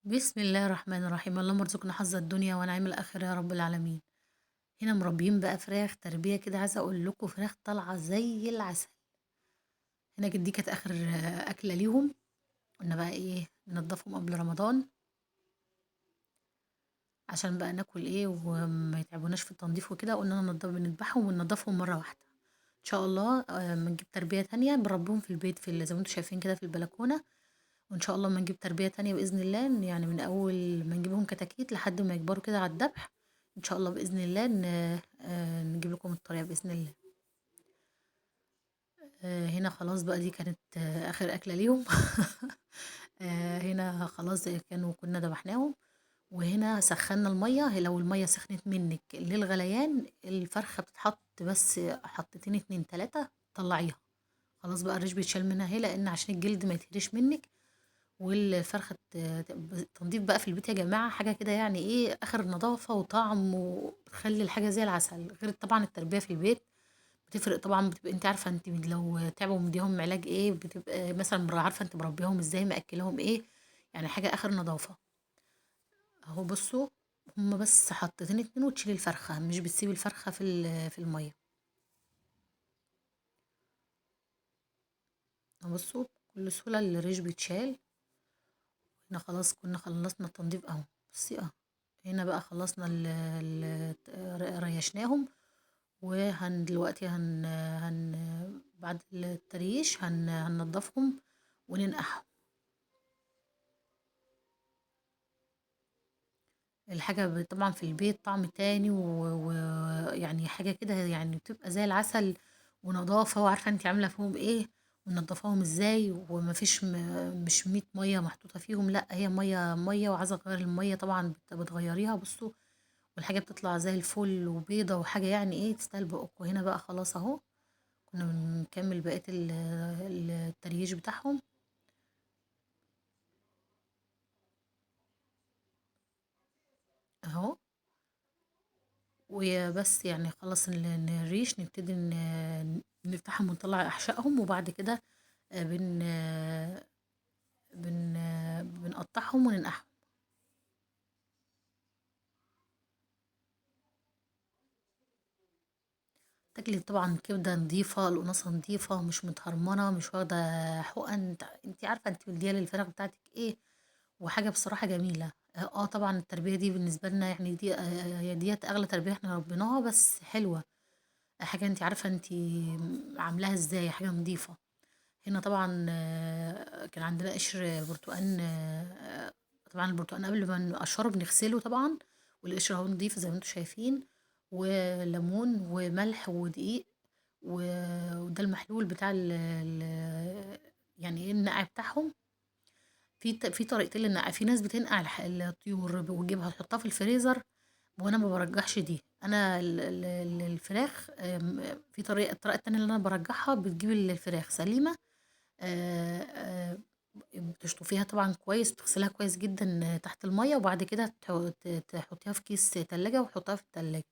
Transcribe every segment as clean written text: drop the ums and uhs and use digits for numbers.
بسم الله الرحمن الرحيم، اللهم ارزقنا حظ الدنيا ونعيم الآخرة يا رب العالمين. هنا مربيين بقى فراخ تربية كده، عايزة أقول لكم فراخ طالعة زي العسل. هنا دي كانت آخر أكلة ليهم. قلنا بقى إيه ننضفهم قبل رمضان عشان بقى ناكل إيه وما يتعبوناش في التنظيف وكده. قلنا بنذبحهم وننضفهم مرة واحدة إن شاء الله. ما نجيب تربية تانية بنربيهم في البيت زي ما انتم شايفين كده في البلكونة. وإن شاء الله ما نجيب تربية تانية بإذن الله، يعني من أول ما نجيبهم كتاكيت لحد ما يكبروا كده على الذبح. إن شاء الله بإذن الله نجيب لكم الطريقة بإذن الله. هنا خلاص بقى دي كانت آخر أكلة ليهم. هنا خلاص كنا ذبحناهم. وهنا سخنا المية، لو المية سخنت منك للغليان الفرخة بتتحط بس حطتين اتنين تلاتة طلعيها. خلاص بقى الريش بيتشال منها هي، لأن عشان الجلد ما يتهرش منك. والفرخة تنضيف بقى في البيت يا جماعة حاجة كده، يعني ايه آخر نظافة وطعم، وبتخلي الحاجة زي العسل. غير طبعا التربية في البيت بتفرق طبعا، بتبقى انت عارفة انت لو تعبوا مديهم علاج ايه، بتبقى مثلا عارفة انت مربيهم ازاي مأكلهم ايه. يعني حاجة آخر نظافة. اهو بصوا، هما بس حطتين اتنين وتشيلي الفرخة، مش بتسيبي الفرخة في المية. اهو بصوا بكل سهولة الريش بيتشال. هنا خلاص كنا خلصنا التنظيف اهو. بصي اهو. هنا بقى خلصنا ريشناهم. دلوقتي بعد التريش هننضفهم وننقعهم. الحاجة طبعا في البيت طعم تاني، ويعني حاجة كده يعني بتبقى زي العسل. ونظافة، وعارفة انت عاملة فيهم ايه ونضفاهم ازاي، ومفيش مش 100 مية محطوطة فيهم، لا هي مية مية، وعايزة تغير المية طبعا بتغيريها. بصوا، والحاجة بتطلع زي الفل وبيضة وحاجة يعني ايه تستاهل بقك. وهنا بقى خلاص اهو كنا بنكمل بقية التريش بتاعهم. اهو. وبس يعني خلاص الريش نبتدي نفتحهم ونطلع أحشائهم، وبعد كده آه، بن آه، بن بنقطعهم وننقعهم. تاكلي طبعا كبدة نضيفة، القناصة نضيفة، مش متهرمنة، مش واخدة حقن. انت عارفة انت مدية للفراخ بتاعتك ايه. وحاجة بصراحة جميلة. طبعا التربية دي بالنسبة لنا يعني دي هي ديت أغلى تربية احنا ربيناها، بس حلوة. حاجة انت عارفة انت عاملاها ازاي، حاجة نضيفة. هنا طبعا كان عندنا قشر برتقان. طبعا البرتقان قبل ما نقشره بنغسله طبعا، والقشر اهو نضيف زي ما انتم شايفين. وليمون وملح ودقيق. وده المحلول بتاع يعني ايه النقع بتاعهم. في طريقتين للنقع. في ناس بتنقع الطيور وتجيبها تحطها في الفريزر، وانا ما برجحش دي. انا الفراخ في الطريقه التانية اللي انا برجحها، بتجيب الفراخ سليمه. آآ آآ بتشطفيها طبعًا كويس، بتغسليها كويس جدًا تحت المَيّة، وبعد كده تحطيها في كيس تلاجة وتحطيها في التلاجة.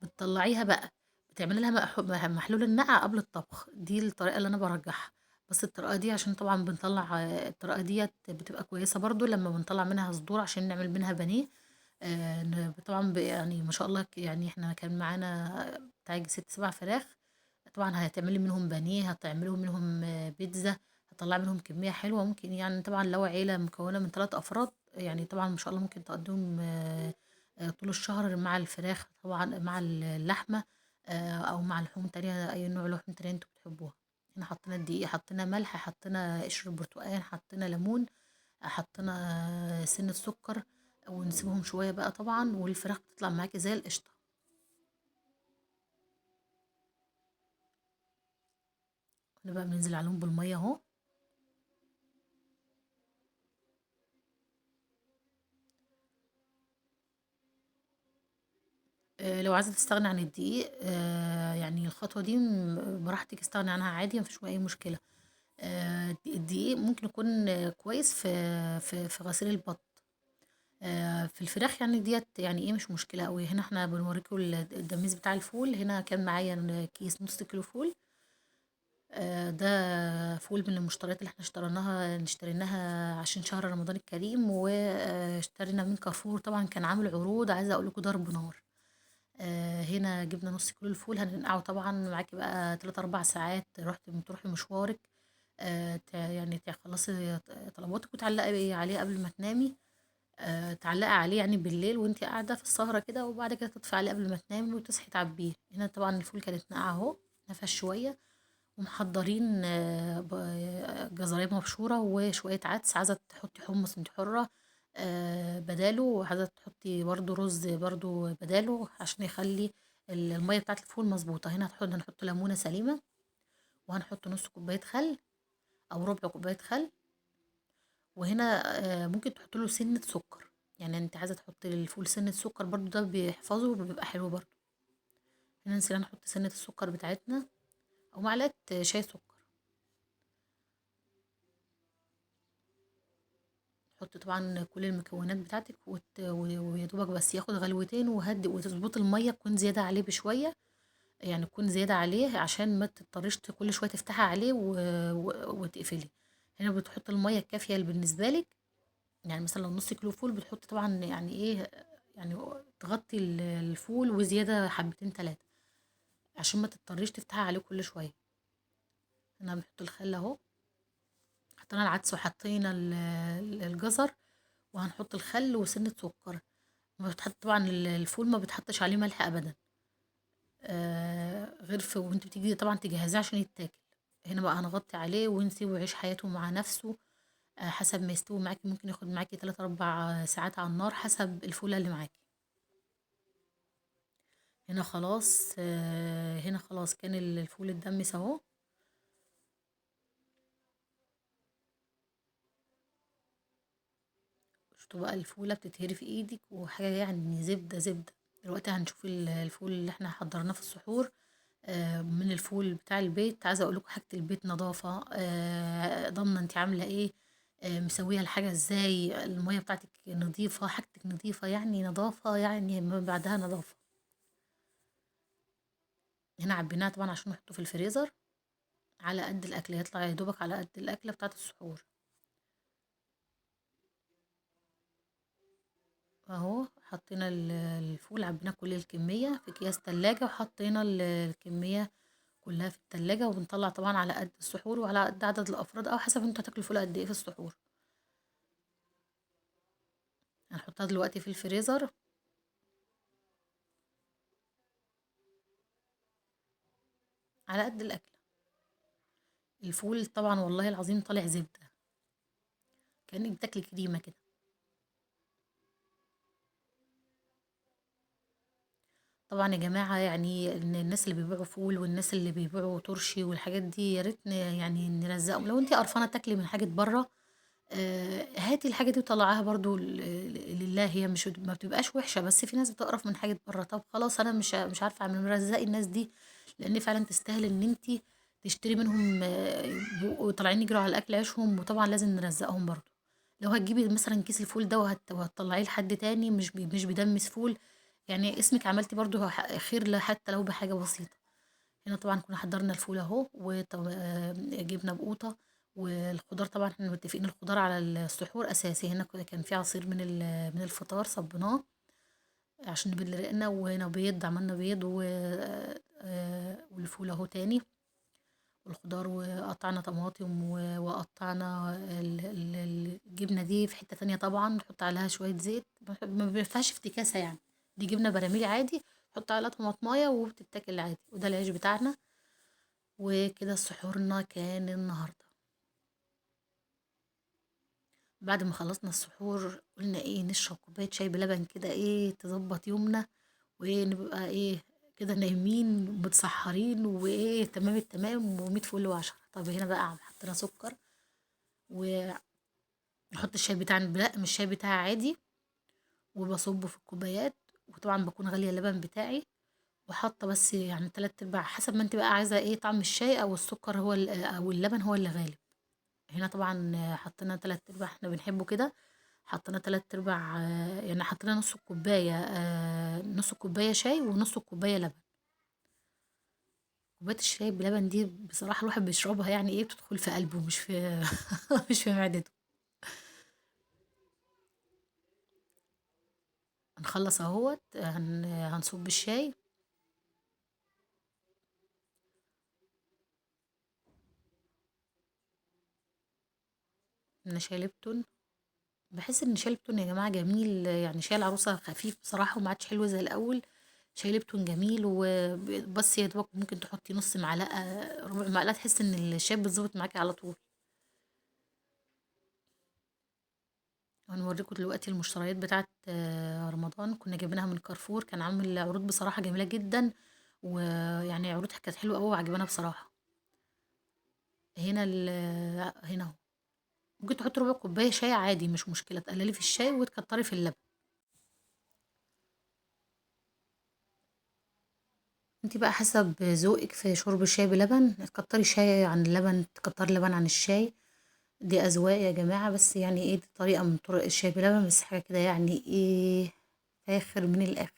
بتطلّعيها بقى، بتعملي لها محلول النقع قبل الطبخ. دي الطريقة اللي أنا بارجحها. بس الطريقة دي عشان طبعًا الطريقة ديّة بتبقى كويسة برضه لمّا بنطلّع منها صدور عشان نعمل منها بانيه. طبعًا يعني ما شاء الله يعني إحنا كان معانا بتاع ييجي 6، 7 فراخ. طبعًا هتعملي منهم بانيه، هتعملي منهم بيتزا، هتطلّعي منهم كمية حلوة. ممكن يعني طبعًا لو عيلة مكوّنة من 3 أفراد، يعني طبعًا ما شاء الله ممكن تقضّيهم طول الشهر مع الفراخ طبعًا، مع اللحمة. أو مع لحوم تانية، أي نوع لحوم تانية أنتم بتحبوها. هنا حطينا الدقيق، حطينا ملح، حطينا قشر برتقان، حطينا ليمون، حطينا سِنّة سكر. ونسيبهم شوية بقى طبعًا، والفراخ بتطلع معاكِ زي القشطة. كنا بقى بننزل عليهم بالمَيّة أهو. لو عايزة تستغني عن الدقيق، يعني الخطوة دي براحتك استغني عنها عادي، ما فيش أي مشكلة. الدقيق ممكن يكون كويس في غسيل البط. في الفراخ يعني ديّة يعني إيه مش مشكلة أوي. هنا إحنا بنوريكم الدميس بتاع الفول. هنا كان معايا كيس نُص كيلو فول. ده فول من المشتريات اللي إحنا اشتريناها عشان شهر رمضان الكريم. اشترينا من كارفور، طبعا كان عامل عروض عايزه اقول لكم ضرب نار. هنا جبنا نص كيلو الفول هننقعه، طبعا معاكي بقى 3 4 ساعات، تروحي مشوارك، يعني تخلصي طلباتك وتعلقي عليه قبل ما تنامي، تعلقي عليه يعني بالليل وانتي قاعدة في السهرة كده، وبعد كده تطفي عليه قبل ما تنامي وتصحي تعبيه. هنا طبعا الفول كانت ناقعة اهو، نفش شوية، ومحضرين جزرية مبشورة وشوية عدس، عايزة تحطي حمص انت حرة بداله، وعايزة تحطي برضو رز برضو بداله عشان يخلي المية بتاعت الفول مظبوطة. هنا هنحط ليمونة سليمة، وهنحط نص كوباية خل أو ربع كوباية خل، وهنا ممكن تحط له سنة سكر، يعني انت عايزة تحطي للفول سنة سكر برضو، ده بيحفظه وبيبقى حلو برضو. هنا نسينا نحط سنة السكر بتاعتنا أو معلقة شاي سكر. تحطي طبعا كل المكونات بتاعتك ويا دوبك بس ياخد غلوتين وهدي، وتظبطي المية تكون زيادة عليه بشوية، يعني تكون زيادة عليه عشان ما تضطريش كل شوية تفتحي عليه وتقفلي. هنا بتحطي المية الكافية اللي بالنسبة لك، يعني مثلا لو نص كيلو فول بتحطي طبعا يعني ايه، يعني تغطي الفول وزيادة حبتين تلاتة عشان ما تضطريش تفتحي عليه كل شوية. هنا بنحط الخل اهو، حطينا العدس وحطينا الجزر، وهنحط الخل وسنة سكر. ما بتحط طبعا الفول ما بتحطش عليه ملح ابدا، غير في وانت بتيجي طبعا تجهزيه عشان يتاكل. هنا بقى هنغطي عليه ونسيبه يعيش حياته مع نفسه، حسب ما يستوي معاكي ممكن ياخد معاكي 3 4 ساعات على النار حسب الفولة اللي معاكي. هنا خلاص كان الفول اتدمس اهو. شفتوا بقى الفولة بتتهري في ايدك وحاجة يعني زبدة زبدة. دلوقتي هنشوف الفول اللي احنا حضرناه في السحور، من الفول بتاع البيت. عايزة اقول لكم حاجة البيت نظافة، ضامنة انت عاملة ايه، مسوية الحاجة ازاي، المية بتاعتك نظيفة، حاجتك نظيفة، يعني نظافة يعني ما بعدها نظافة. هنا عبيناها طبعا عشان نحطه في الفريزر على قد الاكل، يطلع يا دوبك على قد الاكلة بتاعت السحور. اهو حطينا الفول، عبينا كل الكمية في اكياس تلاجة، وحطينا الكمية كلها في التلاجة، وبنطلع طبعا على قد السحور وعلى قد عدد الافراد او حسب انتوا هتاكلوا فول قد ايه في السحور. هنحطها دلوقتي في الفريزر على قد الاكلة. الفول طبعا والله العظيم طالع زبدة، كأنك بتاكلي كريمة كده. طبعا يا جماعة، يعني إن الناس اللي بيبيعوا فول والناس اللي بيبيعوا ترشي والحاجات دي، يا ريت يعني نرزقهم. لو انتي قرفانة تاكلي من حاجة بره، هاتي الحاجة دي وطلعيها برضو لله، هي مش ما بتبقاش وحشة، بس في ناس بتقرف من حاجة بره. طب خلاص انا مش عارفة اعمل، مرزقي الناس دي، لان فعلا تستاهل ان انتي تشتري منهم، يبقوا طالعين يجروا على الاكل عيشهم، وطبعا لازم نرزقهم برضو. لو هتجيبي مثلا كيس الفول ده وهتطلعيه لحد تاني مش بيدمس فول، يعني اسمك عملتي برضو خير حتى لو بحاجة بسيطة. هنا طبعا كنا حضرنا الفول اهو، وجبنا بقوطة، والخضار طبعا احنا متفقين الخضار على السحور اساسي. هنا كان في عصير من الفطار صبناه عشان نبيد رقنا، وهنا بيض عملنا بيض والفول اهو تاني، والخضار، وقطعنا طماطم وقطعنا الجبنة دي في حتة تانية، طبعا نحط عليها شوية زيت، ما بينفعش افتكاسة يعني، دي جبنة براميلي عادي، حط عليها طماطماية وبتتاكل عادي. وده العيش بتاعنا، وكده سحورنا كان النهاردة. بعد ما خلصنا السحور قلنا ايه، نشرب كوباية شاي بلبن كده، ايه تظبط يومنا، وايه نبقى ايه كده نايمين متسحرين، وايه تمام التمام ومية فل وعشرة. طب هنا بقى حطينا سكر، ونحط الشاي بتاعنا، لا مش الشاي بتاعي عادي، وبصبه في الكوبايات، وطبعا بكون غالية اللبن بتاعي، وحاطة بس يعني 3/4 حسب ما انت بقى عايزة ايه طعم الشاي، او السكر هو او اللبن هو اللي غالب. هنا طبعا حطينا 3/4، احنا بنحبه كده، حطينا 3/4، يعني حطينا نص الكوباية، نص الكوباية شاي ونص الكوباية لبن. كوباية الشاي بلبن دي بصراحة الواحد بيشربها يعني ايه، بتدخل في قلبه مش في مش في معدته. هنخلص اهوت هنصب الشاي. من شاي ليبتون. بحس ان شاي ليبتون يا جماعه جميل، يعني شاي العروسه خفيف بصراحه وما عادش حلو زي الاول. شاي ليبتون جميل، وبس يا دوبك ممكن تحطي نص معلقه، ربع معلقه، تحس ان الشاي بتظبط معاكي على طول. هنوريكم دلوقتي المشتريات بتاعت رمضان، كنا جايبينها من كارفور، كان عامل عروض بصراحه جميله جدا، ويعني عروضها كانت حلوه قوي وعجبانا بصراحه. هنا هنا اهو. ممكن تحطي ربع كوبايه شاي عادي، مش مشكله، تقللي في الشاي وتكتري في اللبن. انت بقى حسب ذوقك في شرب الشاي بلبن، تكتري شاي عن اللبن، تكتري لبن عن الشاي. دي اذواق يا جماعه، بس يعني ايه، دي طريقه من طرق الشاي بلبن، بس حاجه كده يعني ايه، فاخر من الاخر.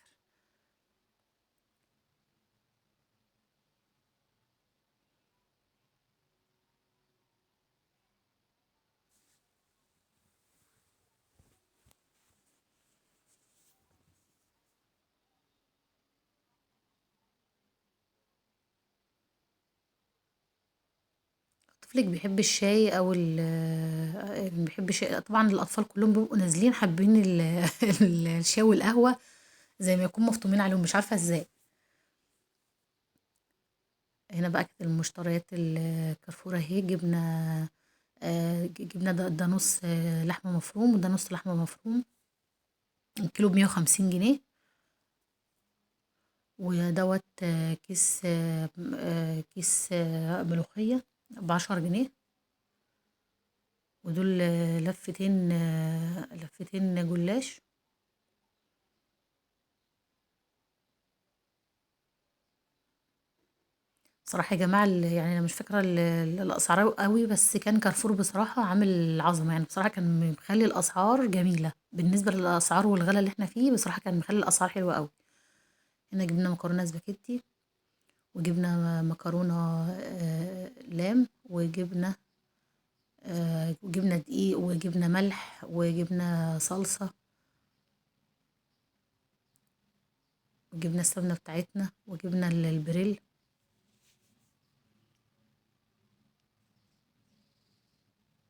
طفلك بيحب الشاي او اللي بيحب الشاي، طبعا الاطفال كلهم بيبقوا نازلين حابين الشاي والقهوه، زي ما يكون مفطومين عليهم، مش عارفه ازاي. هنا بقى كانت المشتريات الكارفور اهي، جبنا ده نص لحمه مفروم، وده نص لحمه مفروم، الكيلو ب150 جنيه. ودوت كيس ملوخية ب10 جنيه. ودول لفتين جلاش. بصراحة يا جماعة يعني أنا مش فاكرة الأسعار قوي، بس كان كارفور بصراحة عامل عظمة، يعني بصراحة كان مخلي الأسعار جميلة بالنسبة للأسعار والغلا اللي احنا فيه، بصراحة كان مخلي الأسعار حلوة قوي. هنا جبنا مكرونة سباكيتي، وجبنا مكرونة لام، وجبنا دقيق، وجبنا ملح، وجبنا صلصة، وجبنا السمنة بتاعتنا، وجبنا البريل.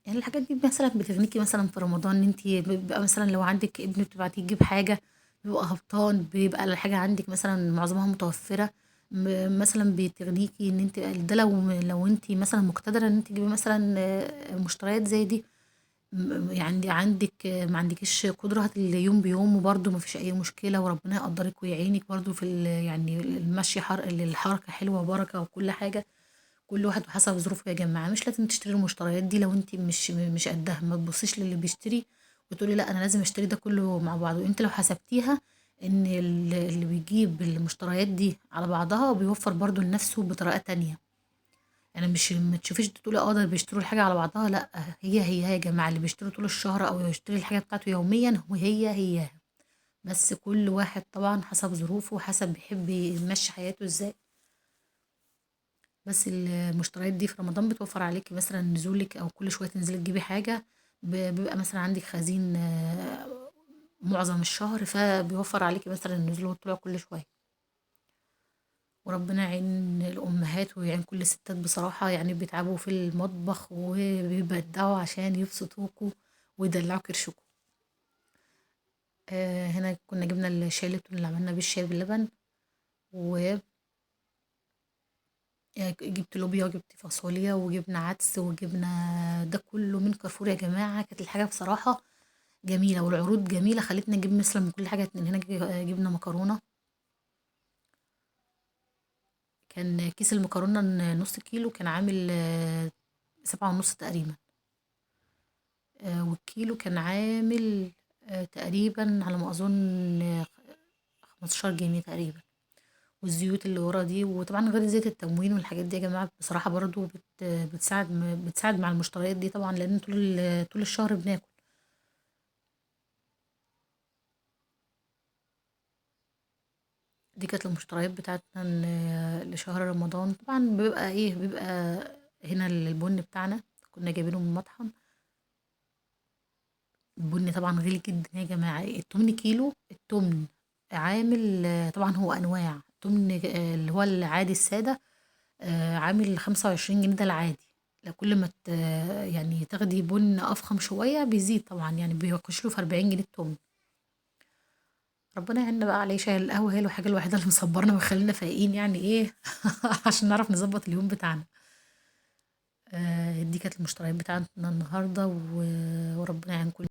يعني الحاجات دي مثلا بتغنيكي مثلا في رمضان، ان انتي بيبقى مثلا لو عندك ابن بتبعتيه يجيب حاجة، بيبقى هبطان، بيبقى الحاجة عندك مثلا معظمها متوفرة. مثلا بتغنيكي ان انت ده، لو انت مثلا مقتدرة ان انت تجيبي مثلا مشتريات زي دي. يعني عندك ما عندكيش قدرة، هات اليوم بيوم وبرضه ما فيش أي مشكلة، وربنا يقدرك ويعينك برضه في يعني المشي، الحركة حلوة وبركة وكل حاجة. كل واحد وحسب ظروفه يا جماعة، مش لازم تشتري المشتريات دي لو انت مش قدها، ما تبصيش للي بيشتري وتقولي لا انا لازم اشتري ده كله مع بعضه. انت لو حسبتيها ان اللي بيجيب المشتريات دي على بعضها بيوفر برضه لنفسه بطريقة تانية. يعني مش ما تشوفيش تقولي ده بيشتروا الحاجة على بعضها، لا، هي يا جماعة، اللي بيشتروا طول الشهر او يشتري الحاجة بتاعته يوميا، هي. بس كل واحد طبعا حسب ظروفه وحسب بيحب يمشي حياته ازاي. بس المشتريات دي في رمضان بتوفر عليكي مثلا نزولك، او كل شوية تنزلي تجيبي حاجة، بيبقى مثلا عندك خزين معظم الشهر، فبيوفر عليكي مثلا النزول والطلوع كل شوية. وربنا يعين الأمهات ويعين كل الستات بصراحة، يعني بيتعبوا في المطبخ وبيبدعوا عشان يبسطوكوا ويدلعوا كرشكوا. هنا كنا جبنا الشاي اللي عملنا بيه الشاي باللبن. وجبت لوبيا، وجبت فاصوليا، وجبنا عدس، وجبنا ده كله من كارفور يا جماعة. كانت الحاجة بصراحة جميلة، والعروض جميلة، خلتنا نجيب مثلا من كل حاجة. من هنا جبنا مكرونة. كان كيس المكرونة نص كيلو كان عامل 7 ونص تقريبا. والكيلو كان عامل تقريبا على ما أظن 15 جنيه تقريبا. والزيوت اللي ورا دي، وطبعا غير زيت التموين والحاجات دي يا جماعة، بصراحة برضو بتساعد مع المشتريات دي طبعا، لأن طول الشهر بناكل. دي كانت المشتريات بتاعتنا لشهر رمضان. طبعا بيبقى هنا البن بتاعنا كنا جايبينه من مطحن. البن طبعا غالي جدا يا جماعة. التمن كيلو التمن عامل طبعا هو أنواع التمن اللي هو العادي السادة عامل 25 جنيه ده العادي. لا كل ما يعني تاخدي بن أفخم شوية بيزيد طبعا، يعني بيخش له في 40 جنيه التمن. ربنا يعيننا بقى عليه. شاي القهوة هي الحاجة الوحيدة اللي مصبرنا ويخلينا فايقين يعني ايه عشان نعرف نظبط اليوم بتاعنا. دي كانت المشتريات بتاعتنا النهاردة وربنا يعين كل